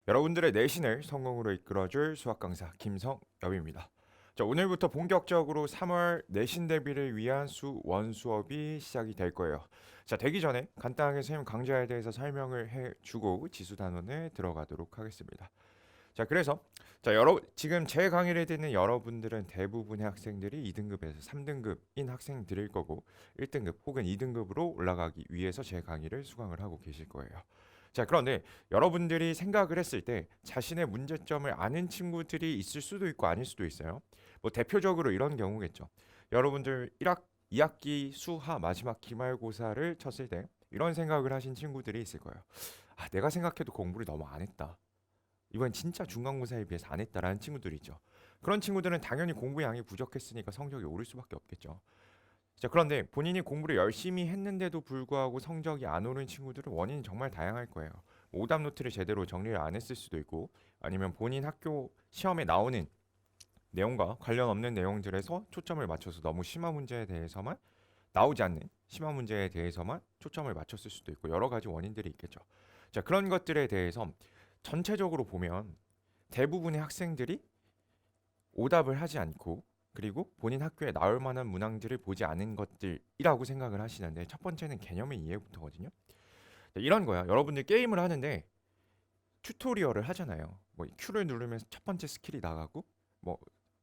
여러분들의 내신을 성공으로 이끌어줄 수학 강사 김성엽입니다. 자, 오늘부터 본격적으로 3월 내신 대비를 위한 수원 수업이 시작이 될 거예요. 자, 되기 전에 간단하게 선생님 강좌에 대해서 설명을 해주고 지수 단원에 들어가도록 하겠습니다. 자, 그래서 지금 제 강의를 듣는 여러분들은 대부분의 학생들이 2등급에서 3등급인 학생들일 거고 1등급 혹은 2등급으로 올라가기 위해서 제 강의를 수강을 하고 계실 거예요. 자, 그런데 여러분들이 생각을 했을 때 자신의 문제점을 아는 친구들이 있을 수도 있고 아닐 수도 있어요. 뭐 대표적으로 이런 경우겠죠. 여러분들 2학기 수하 마지막 기말고사를 쳤을 때 이런 생각을 하신 친구들이 있을 거예요. 아, 내가 생각해도 공부를 너무 안 했다. 이번 진짜 중간고사에 비해서 안 했다라는 친구들이 있죠. 그런 친구들은 당연히 공부 양이 부족했으니까 성적이 오를 수밖에 없겠죠. 자, 그런데 본인이 공부를 열심히 했는데도 불구하고 성적이 안 오른 친구들은 원인이 정말 다양할 거예요. 오답 노트를 제대로 정리를 안 했을 수도 있고, 아니면 본인 학교 시험에 나오는 내용과 관련 없는 내용들에서 초점을 맞춰서 너무 심화 문제에 대해서만 나오지 않는 심화 문제에 대해서만 초점을 맞췄을 수도 있고, 여러 가지 원인들이 있겠죠. 자, 그런 것들에 대해서 전체적으로 보면 대부분의 학생들이 오답을 하지 않고, 그리고 본인 학교에 나올 만한 문항들을 보지 않은 것들이라고 생각을 하시는데, 첫 번째는 개념의 이해부터거든요. 이런 거야. 여러분들 게임을 하는데 튜토리얼을 하잖아요. 뭐 Q를 누르면 첫 번째 스킬이 나가고, 뭐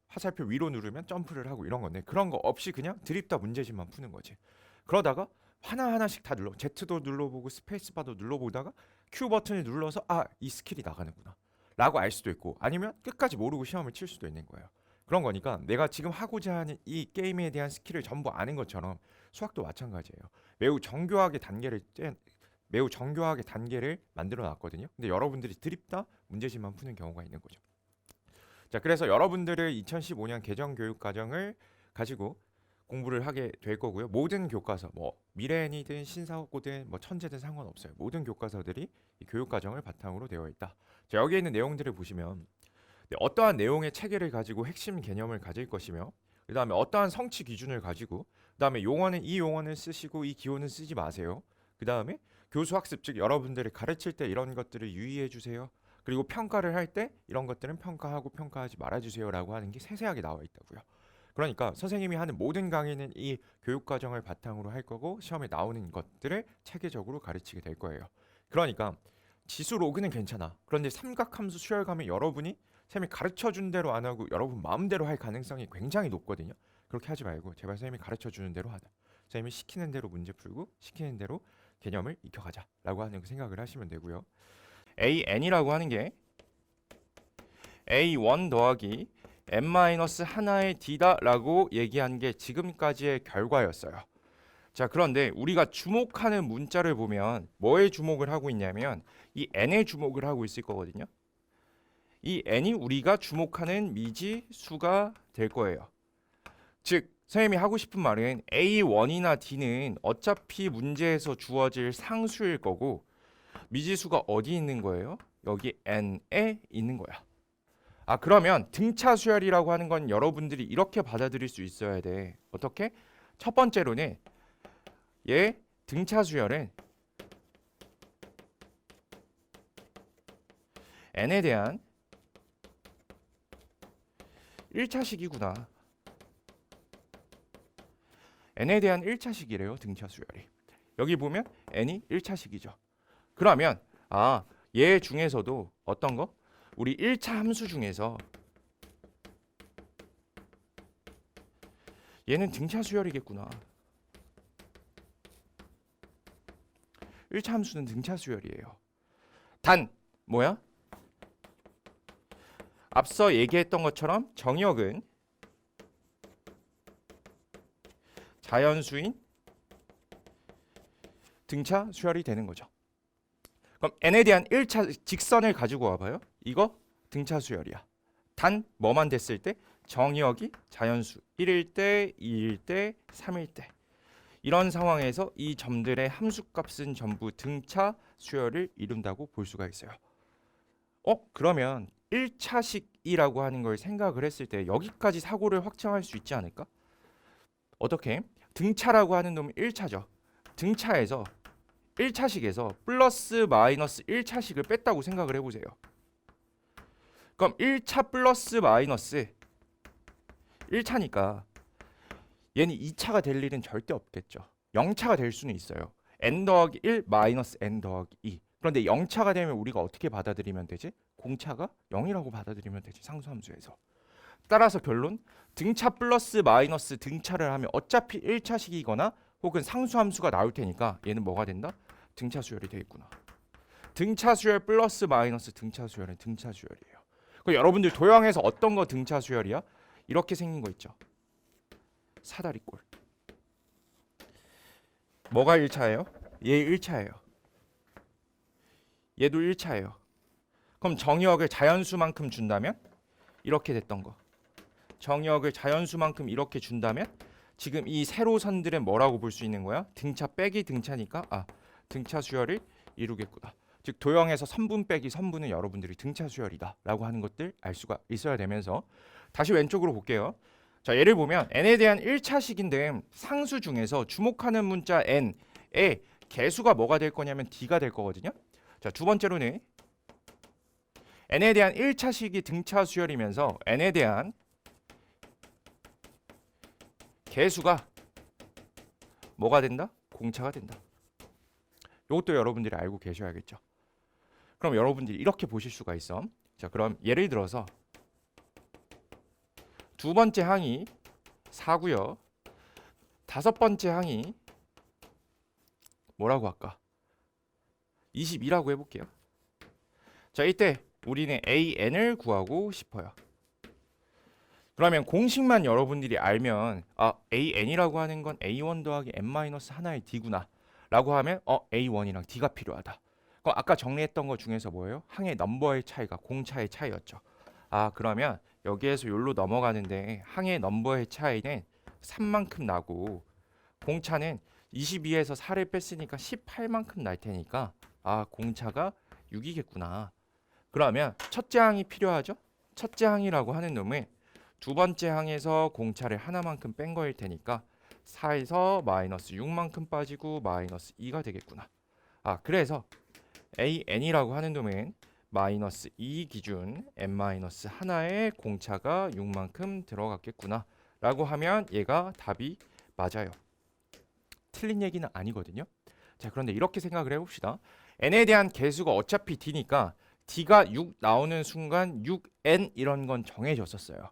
화살표 위로 누르면 점프를 하고, 이런 건데 그런 거 없이 그냥 드립다 문제집만 푸는 거지. 그러다가 하나하나씩 다 눌러, Z도 눌러보고 스페이스바도 눌러보다가 Q 버튼을 눌러서 이 스킬이 나가는구나 라고 알 수도 있고, 아니면 끝까지 모르고 시험을 칠 수도 있는 거예요. 그런 거니까 내가 지금 하고자 하는 이 게임에 대한 스킬을 전부 아는 것처럼 수학도 마찬가지예요. 매우 정교하게 단계를 매우 정교하게 단계를 만들어 놨거든요. 근데 여러분들이 드립다 문제집만 푸는 경우가 있는 거죠. 자, 그래서 여러분들을 2015년 개정 교육 과정을 가지고 공부를 하게 될 거고요. 모든 교과서, 뭐 미래엔이든 신사고든 뭐 천재든 상관없어요. 모든 교과서들이 이 교육 과정을 바탕으로 되어 있다. 자, 여기에 있는 내용들을 보시면 어떠한 내용의 체계를 가지고 핵심 개념을 가질 것이며, 그 다음에 어떠한 성취 기준을 가지고, 그 다음에 용어는 이 용어는 쓰시고 이 기호는 쓰지 마세요. 그 다음에 교수 학습, 즉 여러분들이 가르칠 때 이런 것들을 유의해 주세요. 그리고 평가를 할 때 이런 것들은 평가하고 평가하지 말아주세요라고 하는 게 세세하게 나와 있다고요. 그러니까 선생님이 하는 모든 강의는 이 교육 과정을 바탕으로 할 거고, 시험에 나오는 것들을 체계적으로 가르치게 될 거예요. 그러니까 지수 로그는 괜찮아. 그런데 삼각함수 수열감에 여러분이 선생님이 가르쳐 준 대로 안 하고 여러분 마음대로 할 가능성이 굉장히 높거든요. 그렇게 하지 말고 제발 선생님이 가르쳐 주는 대로 하자. 선생님이 시키는 대로 문제 풀고 시키는 대로 개념을 익혀가자라고 하는 생각을 하시면 되고요. AN이라고 하는 게 A1 더하기 n-1의 d다라고 얘기한 게 지금까지의 결과였어요. 자, 그런데 우리가 주목하는 문자를 보면 뭐에 주목을 하고 있냐면 이 n에 주목을 하고 있을 거거든요. 이 n이 우리가 주목하는 미지수가 될 거예요. 즉 선생님이 하고 싶은 말은 A1이나 D는 어차피 문제에서 주어질 상수일 거고, 미지수가 어디 있는 거예요? 여기 n에 있는 거야. 그러면 등차 수열이라고 하는 건 여러분들이 이렇게 받아들일 수 있어야 돼. 어떻게? 첫 번째로는 얘 등차 수열은 n에 대한 1차식이구나. n에 대한 1차식이래요. 등차 수열이. 여기 보면 n이 1차식이죠. 그러면 얘 중에서도 어떤 거? 우리 1차 함수 중에서 얘는 등차 수열이겠구나. 1차 함수는 등차 수열이에요. 단 뭐야? 앞서 얘기했던 것처럼 정역은 자연수인 등차 수열이 되는 거죠. 그럼 n에 대한 1차 직선을 가지고 와봐요. 이거 등차 수열이야. 단 뭐만 됐을 때? 정역이 자연수 1일 때, 2일 때, 3일 때. 이런 상황에서 이 점들의 함수값은 전부 등차 수열을 이룬다고 볼 수가 있어요. 그러면 1차식이라고 하는 걸 생각을 했을 때 여기까지 사고를 확정할 수 있지 않을까? 어떻게? 등차라고 하는 놈은 1차죠. 등차에서 1차식에서 플러스 마이너스 1차식을 뺐다고 생각을 해보세요. 그럼 1차 플러스 마이너스 1차니까 얘는 2차가 될 일은 절대 없겠죠. 0차가 될 수는 있어요. n 더하기 1 마이너스 n 더하기 2. 그런데 0차가 되면 우리가 어떻게 받아들이면 되지? 공차가 0이라고 받아들이면 되지. 상수함수에서. 따라서 결론 등차 플러스 마이너스 등차를 하면 어차피 1차식이거나 혹은 상수함수가 나올 테니까 얘는 뭐가 된다? 등차 수열이 되겠구나. 등차 수열 플러스 마이너스 등차 수열은 등차 수열이에요. 그럼 여러분들 도형에서 어떤 거 등차 수열이야? 이렇게 생긴 거 있죠. 사다리꼴. 뭐가 1차예요? 얘 1차예요. 얘도 1차예요. 그럼 정의역을 자연수만큼 준다면 이렇게 됐던 거. 정의역을 자연수만큼 이렇게 준다면 지금 이 세로선들은 뭐라고 볼 수 있는 거야? 등차 빼기 등차니까 등차 수열을 이루겠구나. 즉 도형에서 선분 빼기 선분은 여러분들이 등차 수열이다 라고 하는 것들 알 수가 있어야 되면서 다시 왼쪽으로 볼게요. 자, 예를 보면 n에 대한 1차식인데 상수 중에서 주목하는 문자 n의 개수가 뭐가 될 거냐면 d가 될 거거든요. 자, 두 번째로는 n에 대한 1차식이 등차 수열이면서 n에 대한 개수가 뭐가 된다? 공차가 된다. 이것도 여러분들이 알고 계셔야겠죠. 그럼 여러분들이 이렇게 보실 수가 있어. 자, 그럼 예를 들어서 두 번째 항이 4고요. 다섯 번째 항이 뭐라고 할까? 22라고 해볼게요. 자, 이때 우리는 AN을 구하고 싶어요. 그러면 공식만 여러분들이 알면 AN이라고 하는 건 A1 더하기 N-1의 D구나 라고 하면 A1이랑 D가 필요하다. 그럼 아까 정리했던 것 중에서 뭐예요? 항의 넘버의 차이가 공차의 차이였죠. 그러면 여기에서 여기로 넘어가는데 항의 넘버의 차이는 3만큼 나고 공차는 22에서 4를 뺐으니까 18만큼 날 테니까 공차가 6이겠구나. 그러면 첫째 항이 필요하죠? 첫째 항이라고 하는 놈은 두 번째 항에서 공차를 하나만큼 뺀 거일 테니까 4에서 마이너스 6만큼 빠지고 마이너스 2가 되겠구나. 그래서 AN이라고 하는 놈은 마이너스 2 기준 n-1의 공차가 6만큼 들어갔겠구나 라고 하면 얘가 답이 맞아요. 틀린 얘기는 아니거든요. 자, 그런데 이렇게 생각을 해봅시다. n에 대한 개수가 어차피 d니까 d가 6 나오는 순간 6n 이런 건 정해졌었어요.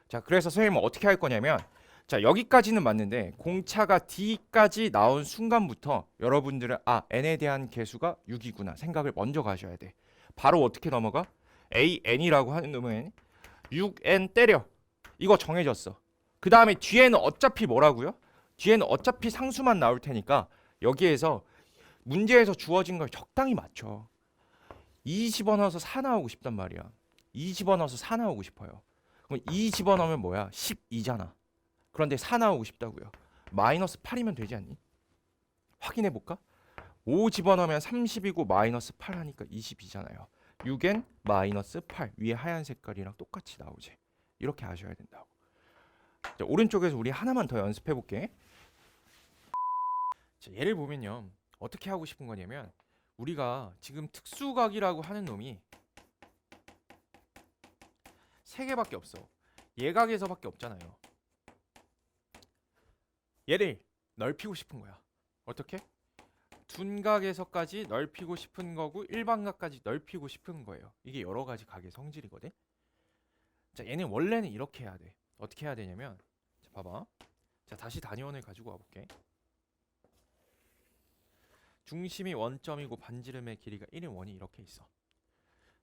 자, 그래서 선생님은 어떻게 할 거냐면 자, 여기까지는 맞는데 공차가 d까지 나온 순간부터 여러분들은 n에 대한 개수가 6이구나 생각을 먼저 가셔야 돼. 바로 어떻게 넘어가? an이라고 하는 놈은 6n 때려. 이거 정해졌어. 그 다음에 뒤에는 어차피 뭐라고요? 뒤에는 어차피 상수만 나올 테니까 여기에서 문제에서 주어진 걸 적당히 맞춰. 2 집어넣어서 4 나오고 싶단 말이야. 2 집어넣어서 4 나오고 싶어요. 그럼 2 집어넣으면 뭐야? 12잖아. 그런데 4 나오고 싶다고요. 마이너스 8이면 되지 않니? 확인해 볼까? 5 집어넣으면 30이고 마이너스 8 하니까 22잖아요. 6n 마이너스 8 위에 하얀 색깔이랑 똑같이 나오지. 이렇게 아셔야 된다고. 자, 오른쪽에서 우리 하나만 더 연습해 볼게. 자, 예를 보면요. 어떻게 하고 싶은 거냐면 우리가 지금 특수각이라고 하는 놈이 3개밖에 없어. 예각에서밖에 없잖아요. 얘를 넓히고 싶은 거야. 어떻게? 둔각에서까지 넓히고 싶은 거고 일반각까지 넓히고 싶은 거예요. 이게 여러 가지 각의 성질이거든. 자, 얘는 원래는 이렇게 해야 돼. 어떻게 해야 되냐면 자, 봐봐. 자, 다시 단위원을 가지고 와볼게. 중심이 원점이고 반지름의 길이가 1인 원이 이렇게 있어.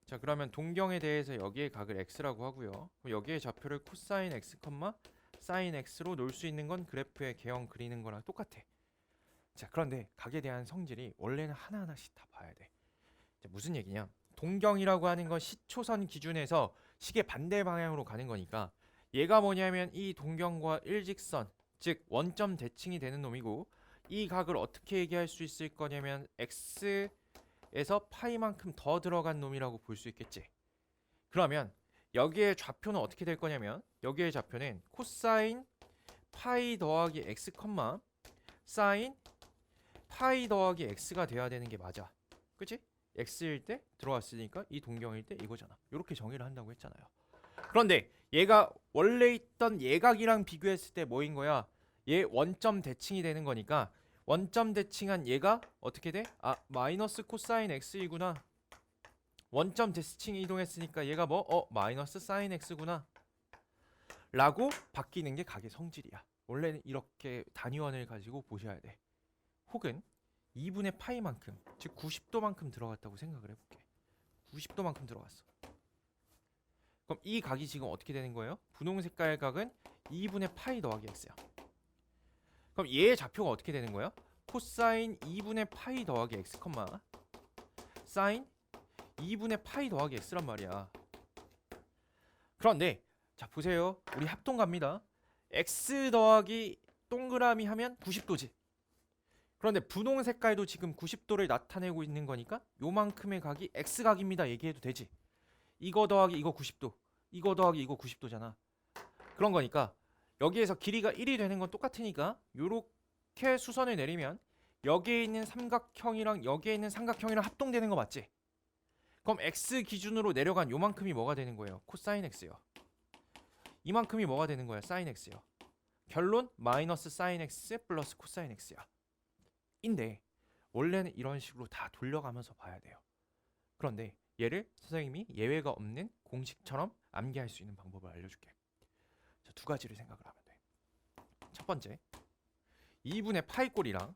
자, 그러면 동경에 대해서 여기에 각을 x라고 하고요. 여기에 좌표를 코사인 x, 사인 x로 놓을 수 있는 건 그래프의 개형 그리는 거랑 똑같아. 자, 그런데 각에 대한 성질이 원래는 하나하나씩 다 봐야 돼. 자, 무슨 얘기냐? 동경이라고 하는 건 시초선 기준에서 시계 반대 방향으로 가는 거니까 얘가 뭐냐면 이 동경과 일직선, 즉 원점 대칭이 되는 놈이고 이 각을 어떻게 얘기할 수 있을 거냐면 x에서 파이만큼 더 들어간 놈이라고 볼 수 있겠지. 그러면 여기에 좌표는 어떻게 될 거냐면 여기에 좌표는 코사인 파이 더하기 x, 사인 파이 더하기 x가 돼야 되는 게 맞아. 그치? x일 때 들어왔으니까 이 동경일 때 이거잖아. 이렇게 정의를 한다고 했잖아요. 그런데 얘가 원래 있던 예각이랑 비교했을 때 뭐인 거야? 얘 원점 대칭이 되는 거니까 원점 대칭한 얘가 어떻게 돼? 아, 마이너스 코사인 x이구나. 원점 대칭 이동했으니까 얘가 뭐? 마이너스 사인 x구나. 라고 바뀌는 게 각의 성질이야. 원래는 이렇게 단위원을 가지고 보셔야 돼. 혹은 2분의 파이만큼, 즉 90도만큼 들어갔다고 생각을 해볼게. 90도만큼 들어갔어. 그럼 이 각이 지금 어떻게 되는 거예요? 분홍 색깔 각은 2분의 파이 더하기 x야. 그럼 얘의 좌표가 어떻게 되는 거야? 코사인 2분의 파이 더하기 x, 사인 2분의 파이 더하기 x란 말이야. 그런데 자 보세요. 우리 합동 갑니다. x 더하기 동그라미 하면 90도지. 그런데 분홍 색깔도 지금 90도를 나타내고 있는 거니까 요만큼의 각이 x각입니다. 얘기해도 되지. 이거 더하기 이거 90도, 이거 더하기 이거 90도잖아. 그런 거니까 여기에서 길이가 1이 되는 건 똑같으니까 요렇게 수선을 내리면 여기에 있는 삼각형이랑 여기에 있는 삼각형이랑 합동되는 거 맞지? 그럼 x 기준으로 내려간 요만큼이 뭐가 되는 거예요? 코사인 x요. 이만큼이 뭐가 되는 거야? 사인 x요. 결론 마이너스 사인 x 플러스 코사인 x야. 인데 원래는 이런 식으로 다 돌려가면서 봐야 돼요. 그런데 얘를 선생님이 예외가 없는 공식처럼 암기할 수 있는 방법을 알려줄게. 자, 두 가지를 생각을 하면 돼. 첫 번째, 2분의 파이꼴이랑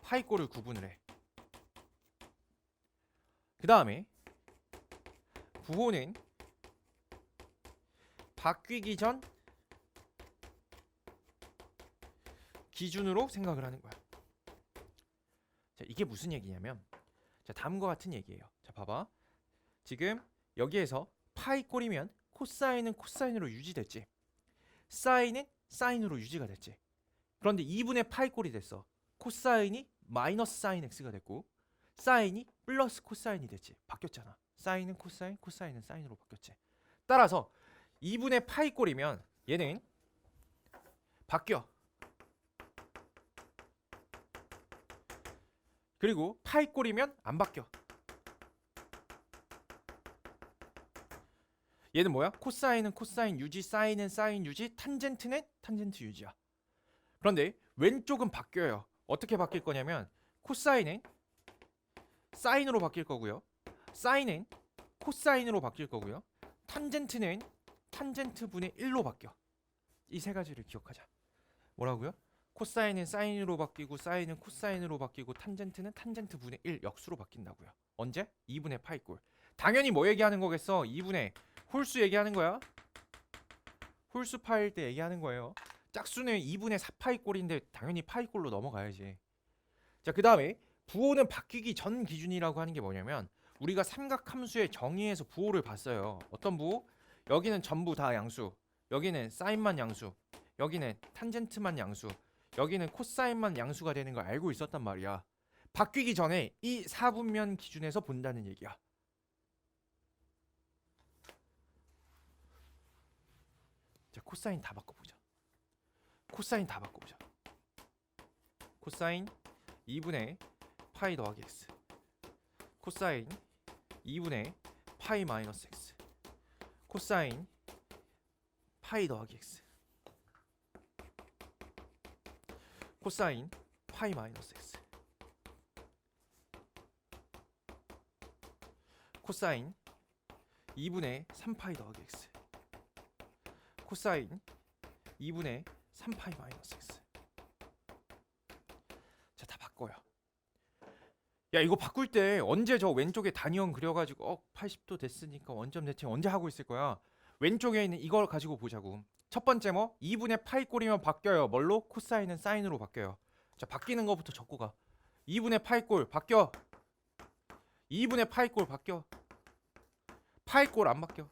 파이꼴을 구분을 해. 그 다음에 부호는 바뀌기 전 기준으로 생각을 하는 거야. 자, 이게 무슨 얘기냐면 자, 다음과 같은 얘기예요. 자, 봐봐. 지금 여기에서 파이 꼴이면 코사인은 코사인으로 유지됐지. 사인은 사인으로 유지가 됐지. 그런데 2분의 파이 꼴이 됐어. 코사인이 마이너스 사인 x가 됐고 사인이 플러스 코사인이 됐지. 바뀌었잖아. 사인은 코사인, 코사인은 사인으로 바뀌었지. 따라서 2분의 파이 꼴이면 얘는 바뀌어. 그리고 파이 꼴이면 안 바뀌어. 얘는 뭐야? 코사인은 코사인 유지, 사인은 사인 유지, 탄젠트는 탄젠트 유지야. 그런데 왼쪽은 바뀌어요. 어떻게 바뀔 거냐면 코사인은 사인으로 바뀔 거고요. 사인은 코사인으로 바뀔 거고요. 탄젠트는 탄젠트 분의 1로 바뀌어. 이 세 가지를 기억하자. 뭐라고요? 코사인은 사인으로 바뀌고 사인은 코사인으로 바뀌고 탄젠트는 탄젠트 분의 1 역수로 바뀐다고요. 언제? 2분의 파이꼴. 당연히 뭐 얘기하는 거겠어? 2분의 홀수 얘기하는 거야. 홀수 파일 때 얘기하는 거예요. 짝수는 2분의 4파이꼴인데 당연히 파이꼴로 넘어가야지. 자, 그 다음에 부호는 바뀌기 전 기준이라고 하는 게 뭐냐면 우리가 삼각함수의 정의에서 부호를 봤어요. 어떤 부호? 여기는 전부 다 양수, 여기는 사인만 양수, 여기는 탄젠트만 양수, 여기는 코사인만 양수가 되는 걸 알고 있었단 말이야. 바뀌기 전에 이 사분면 기준에서 본다는 얘기야. 자, 코사인 다 바꿔보자. 코사인 다 바꿔보자. 코사인 2분의 파이 더하기 x, 코사인 2분의 파이 마이너스 x, 코사인 파이 더하기 x, 코사인 파이 마이너스 x, 코사인 2분의 3파이 더하기 x, 코사인 2분의 3파이 마이너스 x. 자, 다 바꿔요. 야, 이거 바꿀 때 언제 저 왼쪽에 단위원 그려가지고 80도 됐으니까 원점 대칭 언제 하고 있을 거야? 왼쪽에 있는 이걸 가지고 보자고. 첫 번째 뭐 2분의 파이 꼴이면 바뀌어요. 뭘로? 코사인은 사인으로 바뀌어요. 자, 바뀌는 거부터 적고 가. 2분의 파이 꼴 바뀌어. 2분의 파이 꼴 바뀌어. 파이 꼴 안 바뀌어.